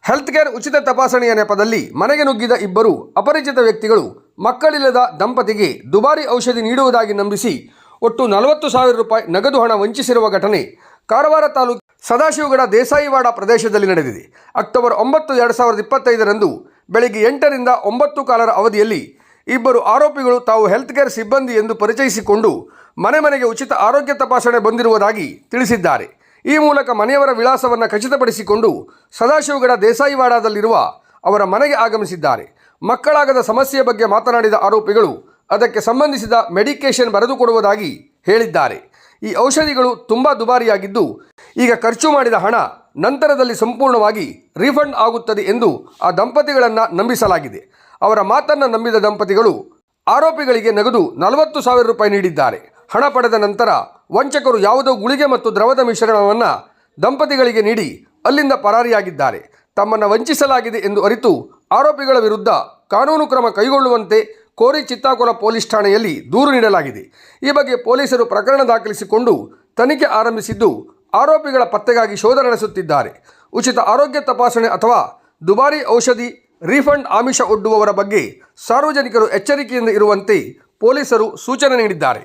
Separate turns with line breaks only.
Health care ಉಚಿತ ತಪಾಸಣೆಯ ನೆಪದಲ್ಲಿ ಮನೆಗೆ ನುಗ್ಗಿದ ಇಬ್ಬರು ಅಪರಿಚಿತ ವ್ಯಕ್ತಿಗಳು ಮಕ್ಕಳಿಲ್ಲದ ದಂಪತಿಗೆ ದುಬಾರಿ ಔಷಧಿ ನೀಡುವುದಾಗಿ ನಂಬಿಸಿ ಒಟ್ಟು 40,000 ರೂಪಾಯಿ ನಗದು ಹಣ ವಂಚಿಸಿರುವ ಘಟನೆ ಕಾರವಾರ ತಾಲೂಕು ಸದಾಶಿವಗಡ ದೇಸಾಯಿವಾಡ ಪ್ರದೇಶದಲ್ಲಿ ನಡೆದಿದೆ. ಅಕ್ಟೋಬರ್ 9, 2025ರಂದು ಬೆಳಗ್ಗೆ 8 ರಿಂದ 9 ಕಾಲರ ಅವಧಿಯಲ್ಲಿ ಇಬ್ಬರು ಆರೋಪಿಗಳು ತಾವು ಹೆಲ್ತ್ ಕೇರ್ ಸಿಬ್ಬಂದಿ ಎಂದು ಪರಿಚಯಿಸಿಕೊಂಡು ಮನೆಗೆ ಉಚಿತ ಆರೋಗ್ಯ ತಪಾಸಣೆ ಬಂದಿರುವುದಾಗಿ ತಿಳಿಸಿದ್ದಾರೆ. ಈ ಮೂಲಕ ಮನೆಯವರ ವಿಳಾಸವನ್ನು ಖಚಿತಪಡಿಸಿಕೊಂಡು ಸದಾಶಿವಗಡ ದೇಸಾಯಿವಾಡದಲ್ಲಿರುವ ಅವರ ಮನೆಗೆ ಆಗಮಿಸಿದ್ದಾರೆ. ಮಕ್ಕಳಾಗದ ಸಮಸ್ಯೆಯ ಬಗ್ಗೆ ಮಾತನಾಡಿದ ಆರೋಪಿಗಳು ಅದಕ್ಕೆ ಸಂಬಂಧಿಸಿದ ಮೆಡಿಕೇಷನ್ ಬರೆದುಕೊಡುವುದಾಗಿ ಹೇಳಿದ್ದಾರೆ. ಈ ಔಷಧಿಗಳು ತುಂಬ ದುಬಾರಿಯಾಗಿದ್ದು ಈಗ ಖರ್ಚು ಮಾಡಿದ ಹಣ ನಂತರದಲ್ಲಿ ಸಂಪೂರ್ಣವಾಗಿ ರೀಫಂಡ್ ಆಗುತ್ತದೆ ಎಂದು ಆ ದಂಪತಿಗಳನ್ನು ನಂಬಿಸಲಾಗಿದೆ. ಅವರ ಮಾತನ್ನು ನಂಬಿದ ದಂಪತಿಗಳು ಆರೋಪಿಗಳಿಗೆ ನಗದು 40,000 ರೂಪಾಯಿ ನೀಡಿದ್ದಾರೆ. ಹಣ ಪಡೆದ ನಂತರ ವಂಚಕರು ಯಾವುದೋ ಗುಳಿಗೆ ಮತ್ತು ದ್ರವದ ಮಿಶ್ರಣವನ್ನು ದಂಪತಿಗಳಿಗೆ ನೀಡಿ ಅಲ್ಲಿಂದ ಪರಾರಿಯಾಗಿದ್ದಾರೆ. ತಮ್ಮನ್ನು ವಂಚಿಸಲಾಗಿದೆ ಎಂದು ಅರಿತು ಆರೋಪಿಗಳ ವಿರುದ್ಧ ಕಾನೂನು ಕ್ರಮ ಕೈಗೊಳ್ಳುವಂತೆ ಕೋರಿ ಚಿತ್ತಾಕುಲ ಪೊಲೀಸ್ ಠಾಣೆಯಲ್ಲಿ ದೂರು ನೀಡಲಾಗಿದೆ. ಈ ಬಗ್ಗೆ ಪೊಲೀಸರು ಪ್ರಕರಣ ದಾಖಲಿಸಿಕೊಂಡು ತನಿಖೆ ಆರಂಭಿಸಿದ್ದು ಆರೋಪಿಗಳ ಪತ್ತೆಗಾಗಿ ಶೋಧ ನಡೆಸುತ್ತಿದ್ದಾರೆ. ಉಚಿತ ಆರೋಗ್ಯ ತಪಾಸಣೆ ಅಥವಾ ದುಬಾರಿ ಔಷಧಿ ರೀಫಂಡ್ ಆಮಿಷ ಒಡ್ಡುವವರ ಬಗ್ಗೆ ಸಾರ್ವಜನಿಕರು ಎಚ್ಚರಿಕೆಯಿಂದ ಇರುವಂತೆ ಪೊಲೀಸರು ಸೂಚನೆ ನೀಡಿದ್ದಾರೆ.